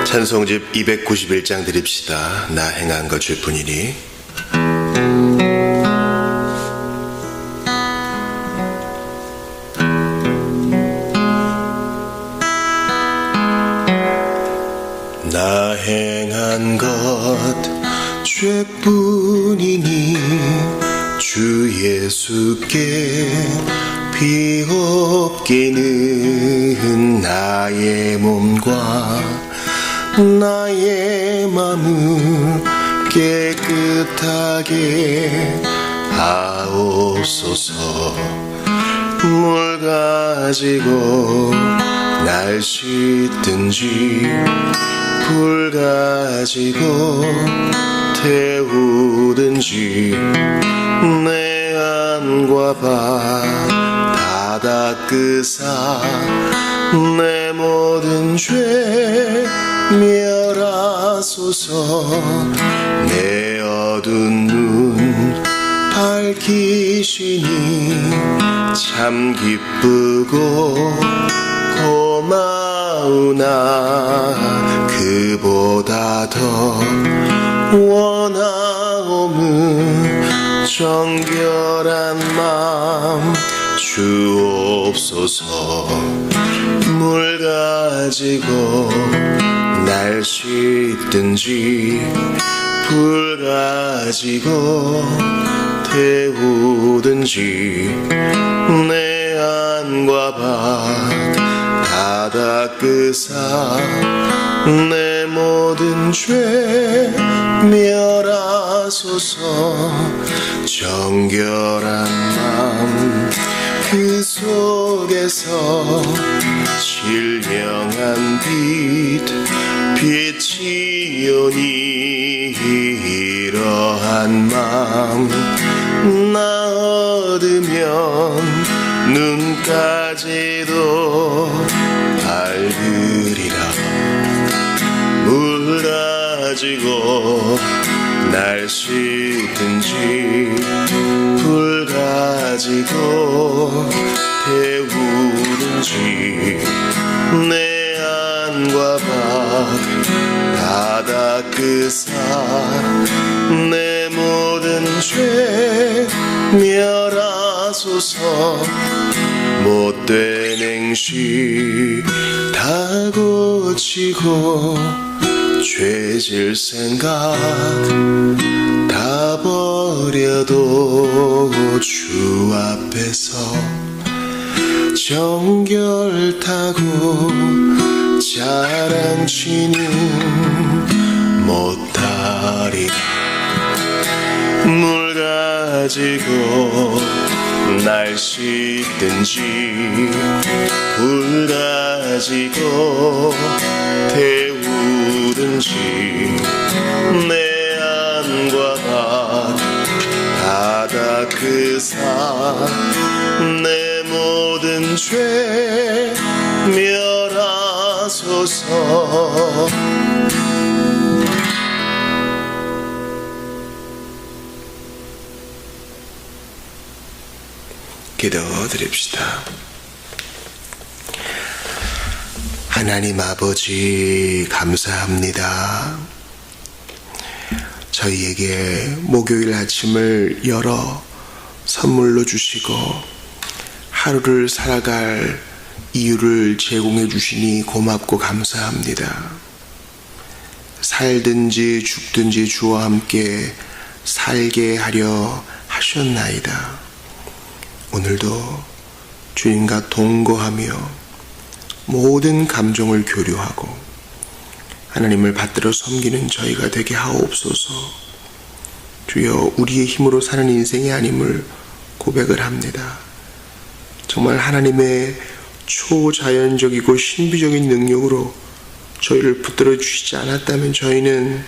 찬송집 291장 드립시다. 나 행한 것 주뿐이니. 나 행한 것 죄뿐이니 주 예수께 비옵기는 나의 몸과 나의 맘을 깨끗하게 하옵소서. 물 가지고 날 씻든지 불 가지고 태우든지 내 안과 바 다 닦으사 내 모든 죄 멸하소서. 내 어두운 눈 밝히시니 참 기쁘고 고마우나 그보다 더 원하오는 정결한 마음 주옵소서. 물 가지고 날 씻든지 불 가지고 태우든지 내 안과 밖 다 닦으사 내 모든 죄 멸하소서. 정결한 마음 그 속에서 신령한 빛이 오니 이러한 마음 나 얻으면 눈까지도 밝으리라. 물 가지고 날 씻든지 불 가지고 태우든지 내 안과 밖 다 닦으사 내 모든 죄 멸하소서. 못된 행실 다 고치고 죄질 생각 다 버려도 주 앞에서 정결타고 자랑치는 못하리라. 물 가지고 날 씻든지 불 가지고 태우든지 내 안과 밖 다 닦으사 내 모든 죄 멸하소서. 기도드립시다. 하나님 아버지 감사합니다. 저희에게 목요일 아침을 열어 선물로 주시고 하루를 살아갈 이유를 제공해 주시니 고맙고 감사합니다. 살든지 죽든지 주와 함께 살게 하려 하셨나이다. 오늘도 주님과 동거하며 모든 감정을 교류하고 하나님을 받들어 섬기는 저희가 되게 하옵소서. 주여, 우리의 힘으로 사는 인생이 아님을 고백을 합니다. 정말 하나님의 초자연적이고 신비적인 능력으로 저희를 붙들어 주시지 않았다면 저희는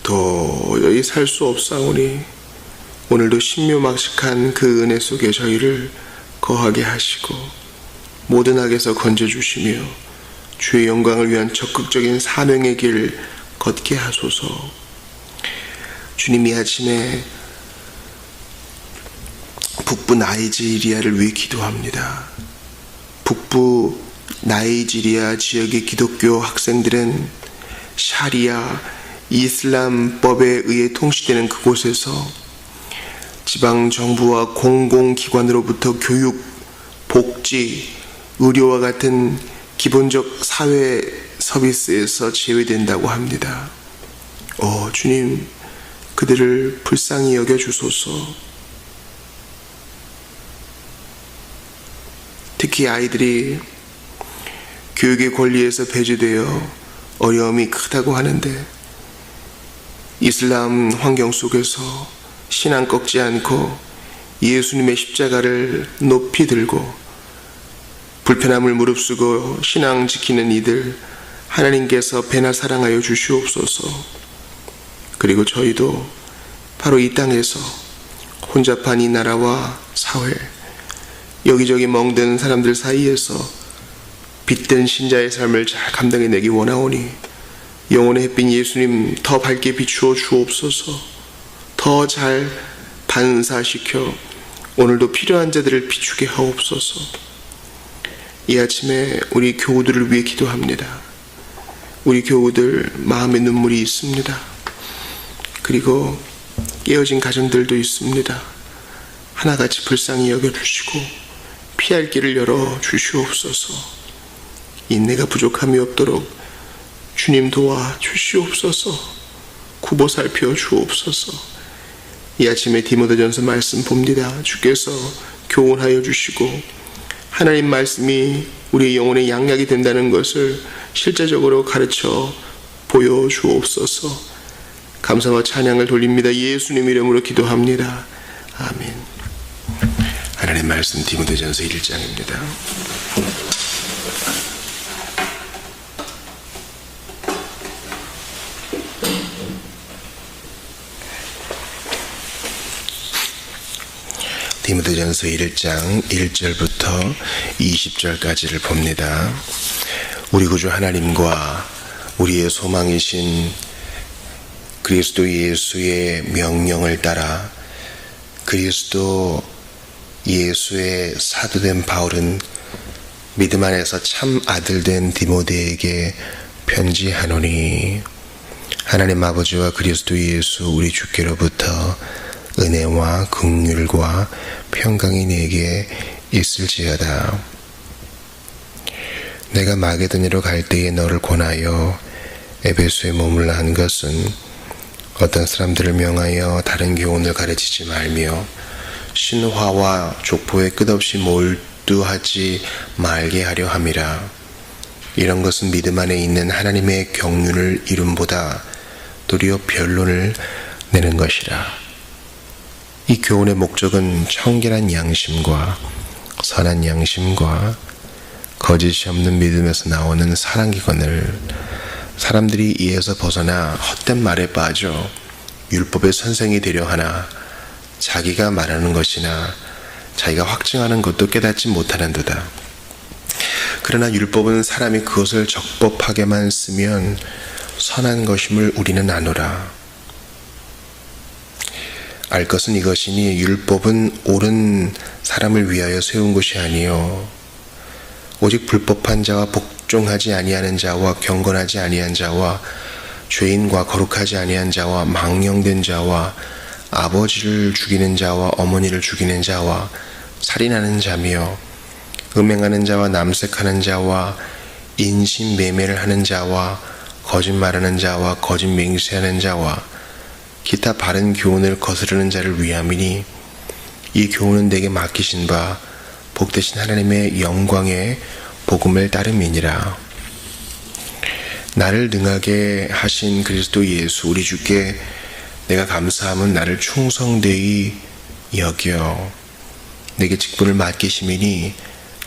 도저히 살 수 없사오니 오늘도 신묘막측한 그 은혜 속에 저희를 거하게 하시고 모든 악에서 건져주시며 주의 영광을 위한 적극적인 사명의 길 걷게 하소서. 주님, 이 아침에 북부 나이지리아를 위해 기도합니다. 북부 나이지리아 지역의 기독교 학생들은 샤리아 이슬람법에 의해 통치되는 그곳에서 지방정부와 공공기관으로부터 교육, 복지, 의료와 같은 기본적 사회 서비스에서 제외된다고 합니다. 주님, 그들을 불쌍히 여겨주소서. 특히 아이들이 교육의 권리에서 배제되어 어려움이 크다고 하는데, 이슬람 환경 속에서 신앙 꺾지 않고 예수님의 십자가를 높이 들고 불편함을 무릅쓰고 신앙 지키는 이들 하나님께서 배나 사랑하여 주시옵소서. 그리고 저희도 바로 이 땅에서 혼잡한 이 나라와 사회, 여기저기 멍든 사람들 사이에서 빛된 신자의 삶을 잘 감당해내기 원하오니 영혼의 햇빛 예수님 더 밝게 비추어 주옵소서. 더 잘 반사시켜 오늘도 필요한 자들을 비추게 하옵소서. 이 아침에 우리 교우들을 위해 기도합니다. 우리 교우들 마음에 눈물이 있습니다. 그리고 깨어진 가정들도 있습니다. 하나같이 불쌍히 여겨주시고 피할 길을 열어 주시옵소서. 인내가 부족함이 없도록 주님 도와 주시옵소서. 굽어 살펴 주옵소서. 이 아침에 디모데전서 말씀 봅니다. 주께서 교훈하여 주시고 하나님 말씀이 우리 영혼의 양약이 된다는 것을 실제적으로 가르쳐 보여주옵소서. 감사와 찬양을 돌립니다. 예수님 이름으로 기도합니다. 아멘. 하나님 말씀 디모데전서 1장입니다. 디모데전서 1장 1절부터 20절까지를 봅니다. 우리 구주 하나님과 우리의 소망이신 그리스도 예수의 명령을 따라 그리스도 예수의 사도된 바울은 믿음 안에서 참 아들된 디모데에게 편지하노니, 하나님 아버지와 그리스도 예수 우리 주께로부터 은혜와 긍휼과 평강이 네게 있을지어다. 내가 마게도냐로 갈 때에 너를 권하여 에베소에 머물라 한 것은 어떤 사람들을 명하여 다른 교훈을 가르치지 말며 신화와 족보에 끝없이 몰두하지 말게 하려 함이라. 이런 것은 믿음 안에 있는 하나님의 경륜을 이룸보다 도리어 변론을 내는 것이라. 이 교훈의 목적은 청결한 양심과 선한 양심과 거짓이 없는 믿음에서 나오는 사랑기관을 사람들이 이에서 벗어나 헛된 말에 빠져 율법의 선생이 되려 하나 자기가 말하는 것이나 자기가 확증하는 것도 깨닫지 못하는도다. 그러나 율법은 사람이 그것을 적법하게만 쓰면 선한 것임을 우리는 아노라. 알 것은 이것이니 율법은 옳은 사람을 위하여 세운 것이 아니요 오직 불법한 자와 복종하지 아니하는 자와 경건하지 아니한 자와 죄인과 거룩하지 아니한 자와 망령된 자와 아버지를 죽이는 자와 어머니를 죽이는 자와 살인하는 자며 음행하는 자와 남색하는 자와 인신매매를 하는 자와 거짓말하는 자와 거짓 맹세하는 자와 기타 바른 교훈을 거스르는 자를 위함이니, 이 교훈은 내게 맡기신 바 복되신 하나님의 영광의 복음을 따름이니라. 나를 능하게 하신 그리스도 예수 우리 주께 내가 감사함은 나를 충성되이 여겨 내게 직분을 맡기심이니,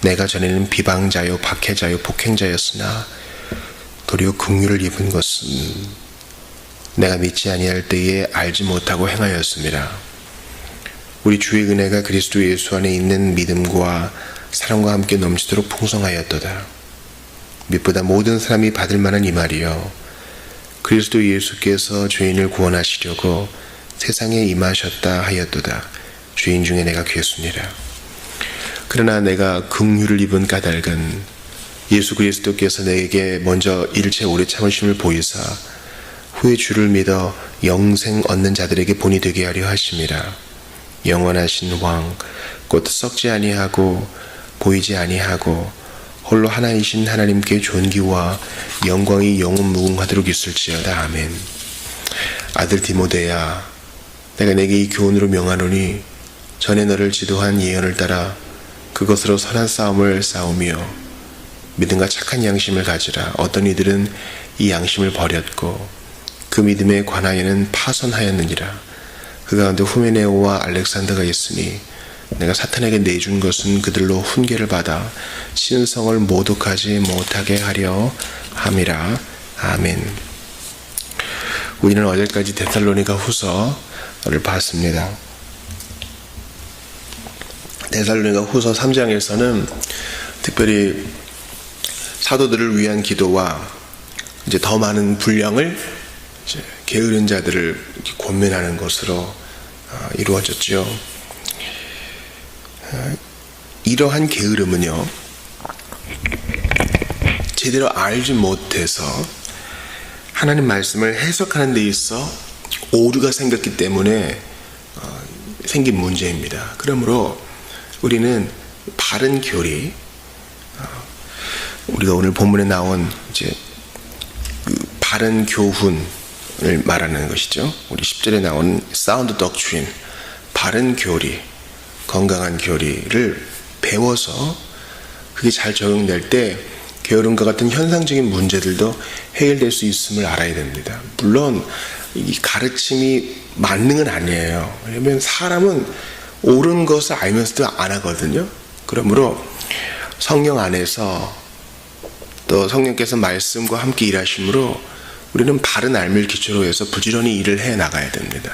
내가 전에는 비방자요 박해자요 폭행자였으나 도리어 긍휼을 입은 것은 내가 믿지 아니할 때에 알지 못하고 행하였습니다. 우리 주의 은혜가 그리스도 예수 안에 있는 믿음과 사랑과 함께 넘치도록 풍성하였도다. 믿보다 모든 사람이 받을 만한 이 말이요, 그리스도 예수께서 죄인을 구원하시려고 세상에 임하셨다 하였도다. 죄인 중에 내가 괴수니라. 그러나 내가 긍휼을 입은 까닭은 예수 그리스도께서 내게 먼저 일체 오래 참으심을 보이사 후에 주를 믿어 영생 얻는 자들에게 본이 되게 하려 하심이라. 영원하신 왕 곧 썩지 아니하고 보이지 아니하고 홀로 하나이신 하나님께 존귀와 영광이 영원 무궁하도록 있을지어다. 아멘. 아들 디모데야, 내가 내게 이 교훈으로 명하노니 전에 너를 지도한 예언을 따라 그것으로 선한 싸움을 싸우며 믿음과 착한 양심을 가지라. 어떤 이들은 이 양심을 버렸고 그 믿음에 관하여는 파선하였느니라. 그 가운데 후메네오와 알렉산더가 있으니 내가 사탄에게 내준 것은 그들로 훈계를 받아 신성을 모독하지 못하게 하려 함이라. 아멘. 우리는 어제까지 데살로니가 후서를 봤습니다. 데살로니가 후서 3장에서는 특별히 사도들을 위한 기도와 이제 더 많은 분량을 이제 게으른 자들을 권면하는 것으로 이루어졌죠. 이러한 게으름은요, 제대로 알지 못해서 하나님 말씀을 해석하는 데 있어 오류가 생겼기 때문에 생긴 문제입니다. 그러므로 우리는 바른 교리, 우리가 오늘 본문에 나온 이제 그 바른 교훈을 말하는 것이죠. 우리 10절에 나온 사운드 doctrine, 바른 교리, 건강한 교리를 배워서 그게 잘 적용될 때 게으름과 같은 현상적인 문제들도 해결될 수 있음을 알아야 됩니다. 물론 이 가르침이 만능은 아니에요. 왜냐하면 사람은 옳은 것을 알면서도 안 하거든요. 그러므로 성령 안에서 또 성령께서 말씀과 함께 일하심으로 우리는 바른 알미를 기초로 해서 부지런히 일을 해 나가야 됩니다.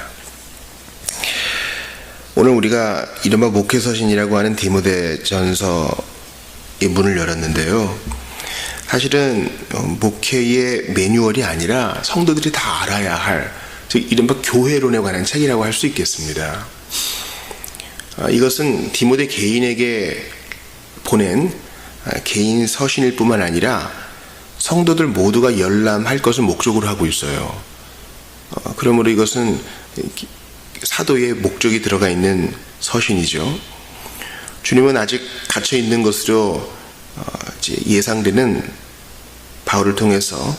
오늘 우리가 이른바 목회서신이라고 하는 디모데전서의 문을 열었는데요. 사실은 목회의 매뉴얼이 아니라 성도들이 다 알아야 할, 즉 이른바 교회론에 관한 책이라고 할 수 있겠습니다. 이것은 디모데 개인에게 보낸 개인 서신일 뿐만 아니라 성도들 모두가 열람할 것을 목적으로 하고 있어요. 그러므로 이것은 사도의 목적이 들어가 있는 서신이죠. 주님은 아직 갇혀 있는 것으로 예상되는 바울을 통해서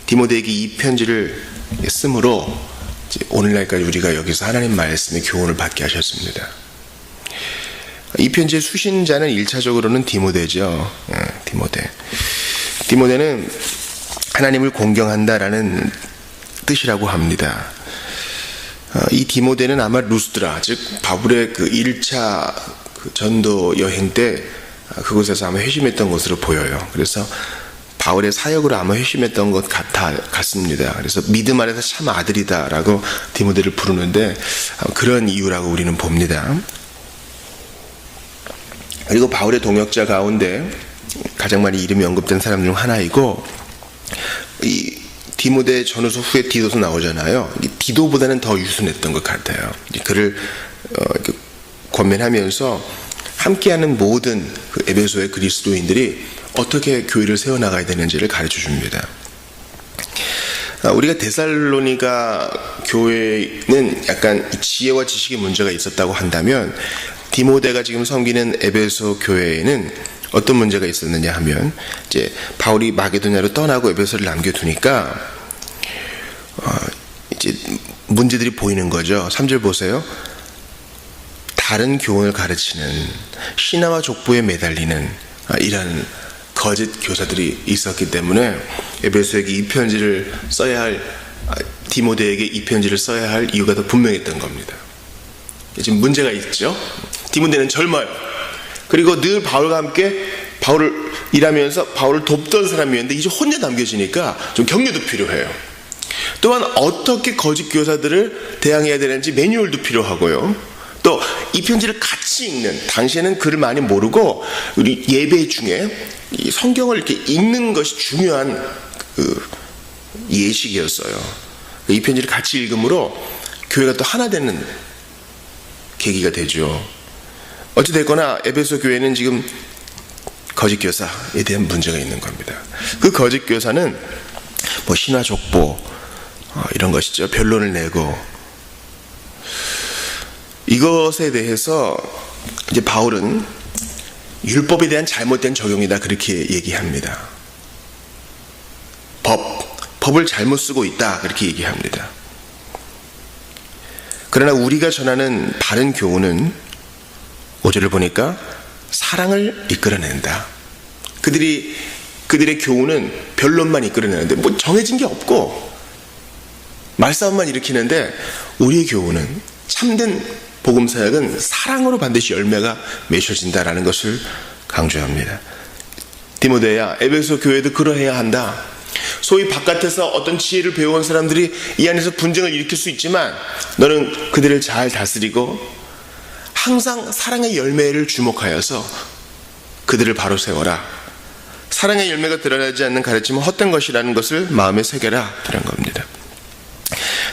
디모데에게 이 편지를 쓰므로 오늘날까지 우리가 여기서 하나님 말씀의 교훈을 받게 하셨습니다. 이 편지의 수신자는 1차적으로는 디모데죠. 디모데는 하나님을 공경한다라는 뜻이라고 합니다. 이 디모데는 아마 루스드라, 즉 바울의 그 1차 그 전도 여행 때 그곳에서 아마 회심했던 것으로 보여요. 그래서 바울의 사역으로 아마 회심했던 것 같습니다. 그래서 믿음 안에서 참 아들이다라고 디모데를 부르는데 그런 이유라고 우리는 봅니다. 그리고 바울의 동역자 가운데 가장 많이 이름이 언급된 사람 중 하나이고, 이 디모데 전후서 후에 디도서 나오잖아요. 디도보다는 더 유순했던 것 같아요. 그를 권면하면서 함께하는 모든 그 에베소의 그리스도인들이 어떻게 교회를 세워나가야 되는지를 가르쳐 줍니다. 우리가 데살로니가 교회는 약간 지혜와 지식의 문제가 있었다고 한다면, 디모데가 지금 섬기는 에베소 교회에는 어떤 문제가 있었느냐 하면, 이제 바울이 마게도냐로 떠나고 에베소를 남겨두니까 이제 문제들이 보이는 거죠. 3절 보세요. 다른 교훈을 가르치는, 신화와 족보에 매달리는 이런 거짓 교사들이 있었기 때문에 에베소에게 이 편지를 써야 할, 디모데에게 이 편지를 써야 할 이유가 더 분명했던 겁니다. 지금 문제가 있죠. 디모데는 젊어요. 그리고 늘 바울과 함께 바울을 일하면서 바울을 돕던 사람이었는데 이제 혼자 남겨지니까 좀 격려도 필요해요. 또한 어떻게 거짓 교사들을 대항해야 되는지 매뉴얼도 필요하고요. 또 이 편지를 같이 읽는, 당시에는 글을 많이 모르고 우리 예배 중에 이 성경을 이렇게 읽는 것이 중요한 그 예식이었어요. 이 편지를 같이 읽음으로 교회가 또 하나 되는 계기가 되죠. 어찌됐거나 에베소 교회는 지금 거짓 교사에 대한 문제가 있는 겁니다. 그 거짓 교사는 뭐 신화 족보 이런 것이죠. 변론을 내고, 이것에 대해서 이제 바울은 율법에 대한 잘못된 적용이다 그렇게 얘기합니다. 법을 잘못 쓰고 있다 그렇게 얘기합니다. 그러나 우리가 전하는 바른 교훈은 5절을 보니까 사랑을 이끌어낸다. 그들의 교훈은 변론만 이끌어내는데 뭐 정해진 게 없고 말싸움만 일으키는데, 우리의 교훈은, 참된 복음사역은 사랑으로 반드시 열매가 맺혀진다라는 것을 강조합니다. 디모데야, 에베소 교회도 그러해야 한다. 소위 바깥에서 어떤 지혜를 배워온 사람들이 이 안에서 분쟁을 일으킬 수 있지만 너는 그들을 잘 다스리고 항상 사랑의 열매를 주목하여서 그들을 바로 세워라. 사랑의 열매가 드러나지 않는 가르침은 헛된 것이라는 것을 마음에 새겨라, 그런 겁니다.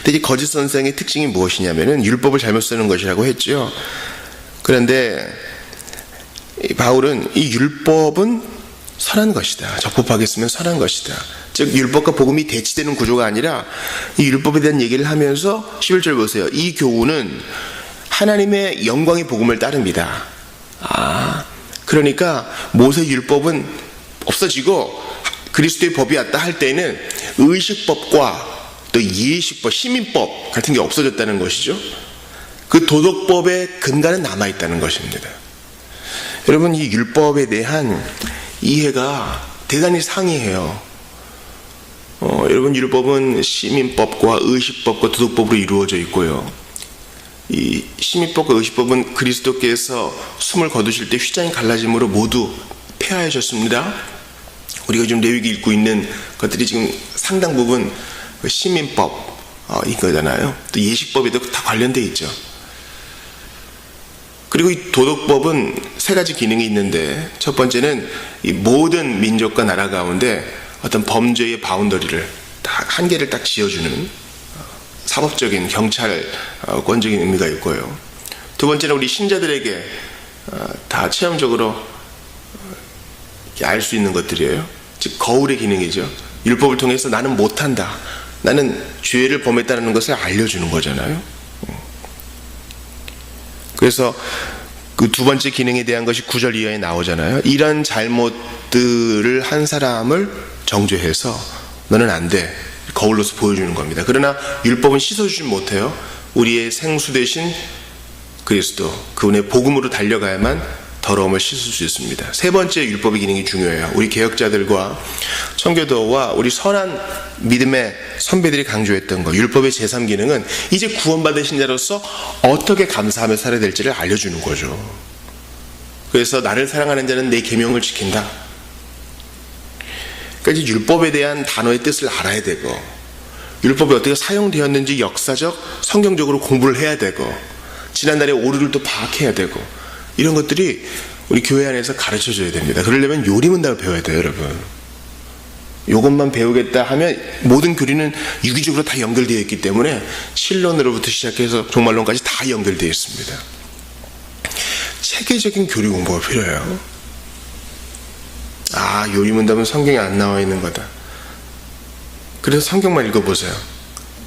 근데 이 거짓 선생의 특징이 무엇이냐면은 율법을 잘못 쓰는 것이라고 했죠. 그런데 바울은 이 율법은 선한 것이다, 적법하게 쓰면 선한 것이다, 즉 율법과 복음이 대치되는 구조가 아니라 이 율법에 대한 얘기를 하면서 11절 보세요. 이 교훈은 하나님의 영광의 복음을 따릅니다. 그러니까 모세 율법은 없어지고 그리스도의 법이 왔다 할 때는 의식법과 또 예식법, 시민법 같은 게 없어졌다는 것이죠. 그 도덕법의 근간은 남아있다는 것입니다. 여러분, 이 율법에 대한 이해가 대단히 상이해요. 여러분, 율법은 시민법과 의식법과 도덕법으로 이루어져 있고요. 이 시민법과 의식법은 그리스도께서 숨을 거두실 때 휘장이 갈라짐으로 모두 폐하하셨습니다. 우리가 지금 레위기 읽고 있는 것들이 지금 상당 부분 시민법 이거잖아요. 또 예식법에도 다 관련되어 있죠. 그리고 이 도덕법은 세 가지 기능이 있는데, 첫 번째는 이 모든 민족과 나라 가운데 어떤 범죄의 바운더리를 다 한계를 딱 지어주는 사법적인 경찰권적인 의미가 있고요. 두 번째는 우리 신자들에게 다 체험적으로 알 수 있는 것들이에요. 즉 거울의 기능이죠. 율법을 통해서 나는 못한다, 나는 죄를 범했다는 것을 알려주는 거잖아요. 그래서 그 두 번째 기능에 대한 것이 9절 이하에 나오잖아요. 이런 잘못들을 한 사람을 정죄해서 너는 안 돼, 거울로서 보여주는 겁니다. 그러나 율법은 씻어주지 못해요. 우리의 생수 대신 그리스도, 그분의 복음으로 달려가야만 더러움을 씻을 수 있습니다. 세 번째 율법의 기능이 중요해요. 우리 개혁자들과 청교도와 우리 선한 믿음의 선배들이 강조했던 것, 율법의 제3기능은 이제 구원받으신 자로서 어떻게 감사하며 살아야 될지를 알려주는 거죠. 그래서 나를 사랑하는 자는 내 계명을 지킨다. 그러니까 이제 율법에 대한 단어의 뜻을 알아야 되고, 율법이 어떻게 사용되었는지 역사적, 성경적으로 공부를 해야 되고, 지난날의 오류를 또 파악해야 되고, 이런 것들이 우리 교회 안에서 가르쳐줘야 됩니다. 그러려면 요리문답을 배워야 돼요, 여러분. 이것만 배우겠다 하면 모든 교리는 유기적으로 다 연결되어 있기 때문에 신론으로부터 시작해서 종말론까지 다 연결되어 있습니다. 체계적인 교리 공부가 필요해요. 요리문답은 성경에 안 나와 있는 거다. 그래서 성경만 읽어보세요.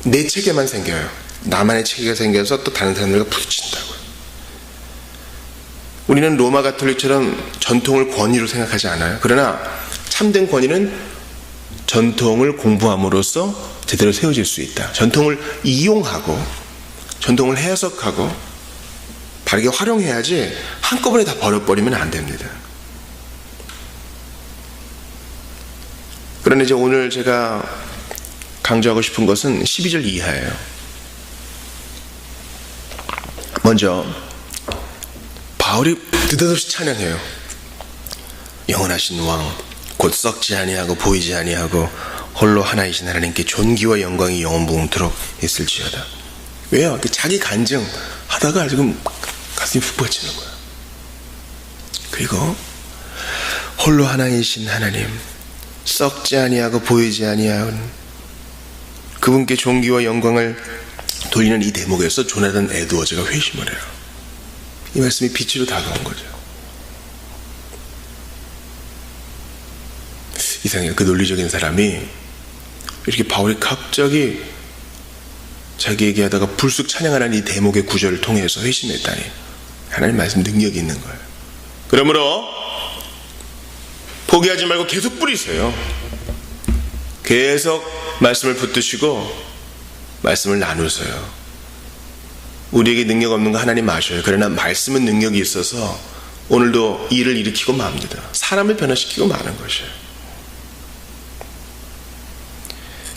내 체계만 생겨요. 나만의 체계가 생겨서 또 다른 사람들과 부딪힌다고요. 우리는 로마 가톨릭처럼 전통을 권위로 생각하지 않아요. 그러나 참된 권위는 전통을 공부함으로써 제대로 세워질 수 있다. 전통을 이용하고 전통을 해석하고 바르게 활용해야지 한꺼번에 다 버려버리면 안 됩니다. 그런데 이제 오늘 제가 강조하고 싶은 것은 12절 이하예요. 먼저 바울이 느닷없이 찬양해요. 영원하신 왕, 곧 썩지 아니하고 보이지 아니하고 홀로 하나이신 하나님께 존귀와 영광이 영원무궁토록 있을지어다. 왜요? 자기 간증하다가 지금 가슴이 푹 뻗치는 거야. 그리고 홀로 하나이신 하나님, 썩지 아니하고 보이지 아니하는 그분께 존귀와 영광을 돌리는 이 대목에서 조나단 에드워즈가 회심을 해요. 이 말씀이 빛으로 다가온 거죠. 이상해요. 그 논리적인 사람이 이렇게 바울이 갑자기 자기 얘기하다가 불쑥 찬양하는 이 대목의 구절을 통해서 회심했다니, 하나님 말씀 능력이 있는 거예요. 그러므로 포기하지 말고 계속 뿌리세요. 계속 말씀을 붙드시고 말씀을 나누세요. 우리에게 능력 없는 거 하나님 아셔요. 그러나 말씀은 능력이 있어서 오늘도 일을 일으키고 맙니다. 사람을 변화시키고 마는 것이에요.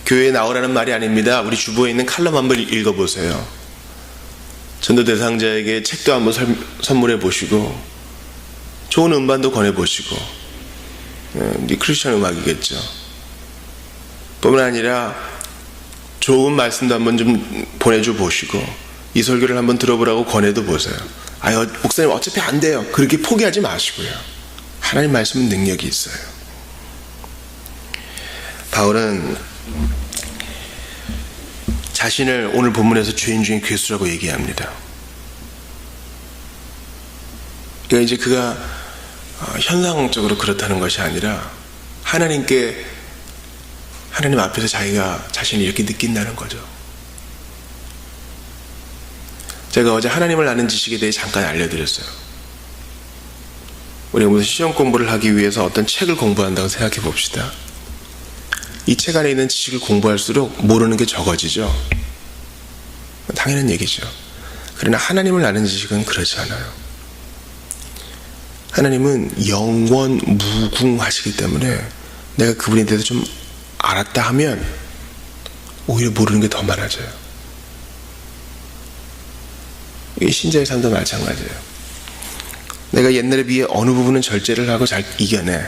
교회에 나오라는 말이 아닙니다. 우리 주부에 있는 칼럼 한번 읽어보세요. 전도 대상자에게 책도 한번 선물해 보시고 좋은 음반도 권해보시고, 크리스천 음악이겠죠. 뿐만 아니라 좋은 말씀도 한번 좀 보내줘 보시고 이 설교를 한번 들어보라고 권해도 보세요. 목사님 어차피 안 돼요. 그렇게 포기하지 마시고요. 하나님 말씀은 능력이 있어요. 바울은 자신을 오늘 본문에서 죄인 중에 괴수라고 얘기합니다. 그러니까 이제 그가 현상적으로 그렇다는 것이 아니라 하나님 앞에서 자기가 자신이 이렇게 느낀다는 거죠. 제가 어제 하나님을 아는 지식에 대해 잠깐 알려드렸어요. 우리가 무슨 시험 공부를 하기 위해서 어떤 책을 공부한다고 생각해 봅시다. 이 책 안에 있는 지식을 공부할수록 모르는 게 적어지죠. 당연한 얘기죠. 그러나 하나님을 아는 지식은 그렇지 않아요. 하나님은 영원 무궁하시기 때문에 내가 그분에 대해서 좀 알았다 하면 오히려 모르는 게 더 많아져요. 이 신자의 삶도 마찬가지예요. 내가 옛날에 비해 어느 부분은 절제를 하고 잘 이겨내.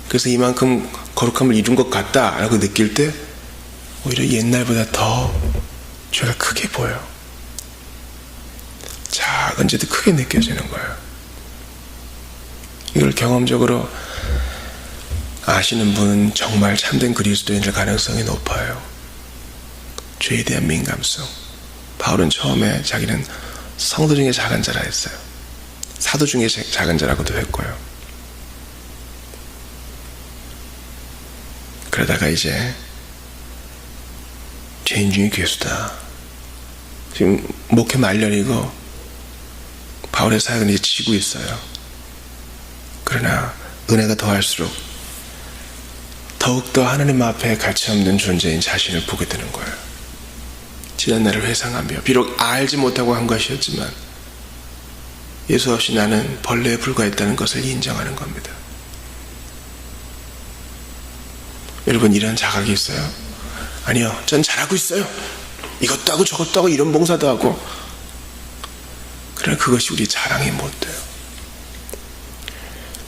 그래서 이만큼 거룩함을 이룬 것 같다 라고 느낄 때 오히려 옛날보다 더 죄가 크게 보여. 작은 죄도 크게 느껴지는 거예요. 이걸 경험적으로 아시는 분은 정말 참된 그리스도인일 가능성이 높아요. 죄에 대한 민감성. 바울은 처음에 자기는 성도 중에 작은 자라 했어요. 사도 중에 작은 자라고도 했고요. 그러다가 이제 죄인 중에 괴수다. 지금 목회 말년이고 바울의 사역은 이제 지고 있어요. 그러나 은혜가 더할수록 더욱더 하나님 앞에 가치없는 존재인 자신을 보게 되는 거예요. 지난 날을 회상하며 비록 알지 못하고 한 것이었지만 예수 없이 나는 벌레에 불과했다는 것을 인정하는 겁니다. 여러분, 이런 자각이 있어요? 아니요, 전 잘하고 있어요. 이것도 하고 저것도 하고 이런 봉사도 하고. 그러나 그것이 우리 자랑이 못 돼요.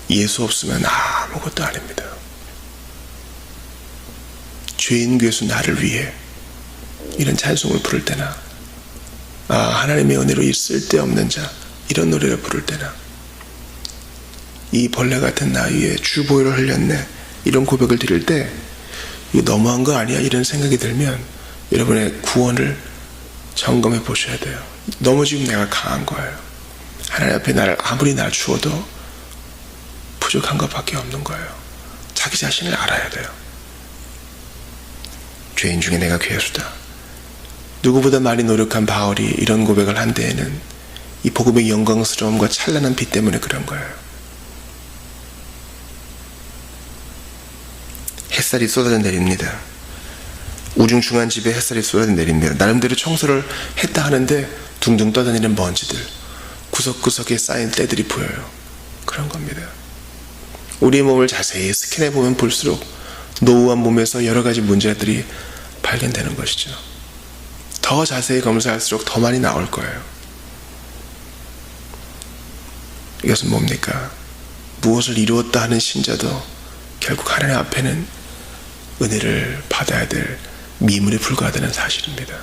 예수 없으면 아무것도 아닙니다. 죄인 괴수 나를 위해 이런 찬송을 부를 때나, 하나님의 은혜로 이 쓸데없는 자, 이런 노래를 부를 때나, 이 벌레 같은 나 위에 주보혈을 흘렸네, 이런 고백을 드릴 때 이거 너무한 거 아니야? 이런 생각이 들면 여러분의 구원을 점검해 보셔야 돼요. 너무 지금 내가 강한 거예요. 하나님 앞에 나를 아무리 낮추어도 부족한 것밖에 없는 거예요. 자기 자신을 알아야 돼요. 죄인 중에 내가 괴수다. 누구보다 많이 노력한 바울이 이런 고백을 한 데에는 이 복음의 영광스러움과 찬란한 빛 때문에 그런 거예요. 햇살이 쏟아져 내립니다. 우중충한 집에 햇살이 쏟아져 내립니다. 나름대로 청소를 했다 하는데 둥둥 떠다니는 먼지들, 구석구석에 쌓인 때들이 보여요. 그런 겁니다. 우리의 몸을 자세히 스캔해 보면 볼수록 노후한 몸에서 여러 가지 문제들이 발견되는 것이죠. 더 자세히 검사할수록 더 많이 나올 거예요. 이것은 뭡니까? 무엇을 이루었다 하는 신자도 결국 하나님 앞에는 은혜를 받아야 될 미물에 불과하다는 사실입니다.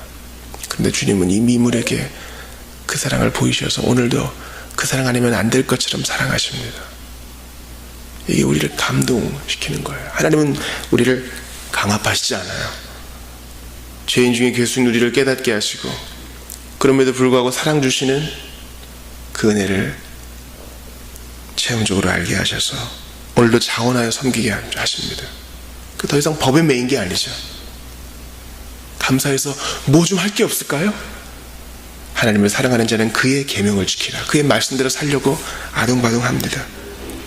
그런데 주님은 이 미물에게 그 사랑을 보이셔서 오늘도 그 사랑 아니면 안 될 것처럼 사랑하십니다. 이게 우리를 감동시키는 거예요. 하나님은 우리를 강압하시지 않아요. 죄인 중에 괴수인 우리를 깨닫게 하시고 그럼에도 불구하고 사랑 주시는 그 은혜를 체험적으로 알게 하셔서 오늘도 자원하여 섬기게 하십니다. 더 이상 법에 매인 게 아니죠. 감사해서 뭐 좀 할 게 없을까요? 하나님을 사랑하는 자는 그의 계명을 지키라. 그의 말씀대로 살려고 아둥바둥합니다.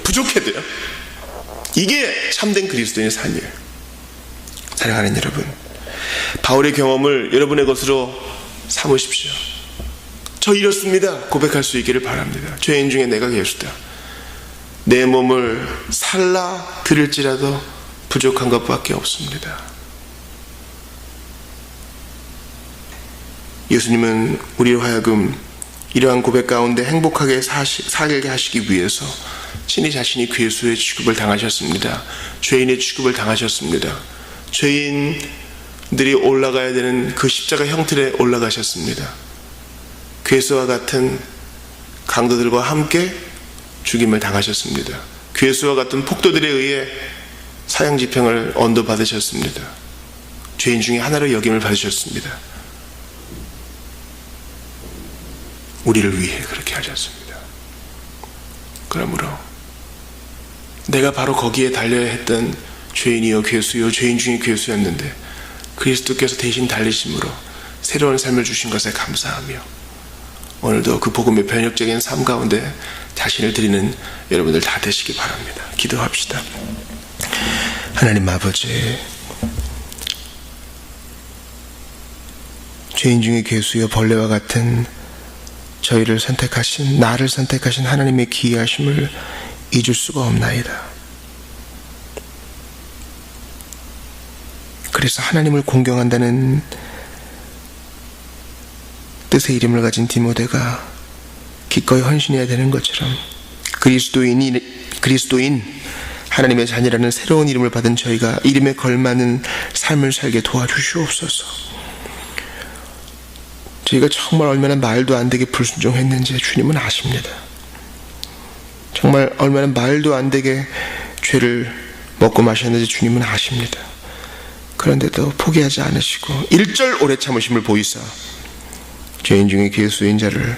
부족해도요. 이게 참된 그리스도인의 삶이에요. 사랑하는 여러분, 바울의 경험을 여러분의 것으로 삼으십시오. 저 이렇습니다 고백할 수 있기를 바랍니다. 죄인 중에 내가 예수다. 내 몸을 살라 드릴지라도 부족한 것밖에 없습니다. 예수님은 우리로 하여금 이러한 고백 가운데 행복하게 살게 하시기 위해서 친히 자신이 괴수의 취급을 당하셨습니다. 죄인의 취급을 당하셨습니다. 죄인들이 올라가야 되는 그 십자가 형틀에 올라가셨습니다. 괴수와 같은 강도들과 함께 죽임을 당하셨습니다. 괴수와 같은 폭도들에 의해 사형집행을 언도받으셨습니다. 죄인 중에 하나로 여김을 받으셨습니다. 우리를 위해 그렇게 하셨습니다. 그러므로 내가 바로 거기에 달려야 했던 죄인이요 괴수요 죄인 중에 괴수였는데 그리스도께서 대신 달리심으로 새로운 삶을 주신 것에 감사하며 오늘도 그 복음의 변혁적인 삶 가운데 자신을 드리는 여러분들 다 되시기 바랍니다. 기도합시다. 하나님 아버지, 죄인 중에 괴수여 벌레와 같은 저희를 선택하신, 나를 선택하신 하나님의 기이하심을 잊을 수가 없나이다. 그래서 하나님을 공경한다는 뜻의 이름을 가진 디모데가 기꺼이 헌신해야 되는 것처럼 그리스도인 하나님의 자녀라는 새로운 이름을 받은 저희가 이름에 걸맞는 삶을 살게 도와주시옵소서. 저희가 정말 얼마나 말도 안 되게 불순종했는지 주님은 아십니다. 정말 얼마나 말도 안 되게 죄를 먹고 마셨는지 주님은 아십니다. 그런데도 포기하지 않으시고 일절 오래 참으심을 보이사 죄인 중에 괴수인 자를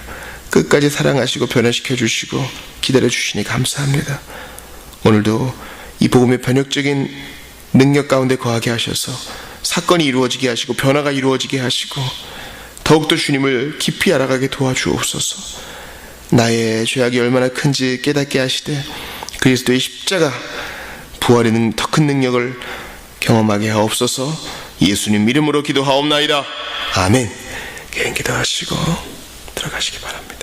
끝까지 사랑하시고 변화시켜 주시고 기다려 주시니 감사합니다. 오늘도 이 복음의 변혁적인 능력 가운데 거하게 하셔서 사건이 이루어지게 하시고 변화가 이루어지게 하시고 더욱더 주님을 깊이 알아가게 도와주옵소서. 나의 죄악이 얼마나 큰지 깨닫게 하시되 그리스도의 십자가 부활의 더 큰 능력을 경험하게 하옵소서. 예수님 이름으로 기도하옵나이다. 아멘. 개인 기도하시고 들어가시기 바랍니다.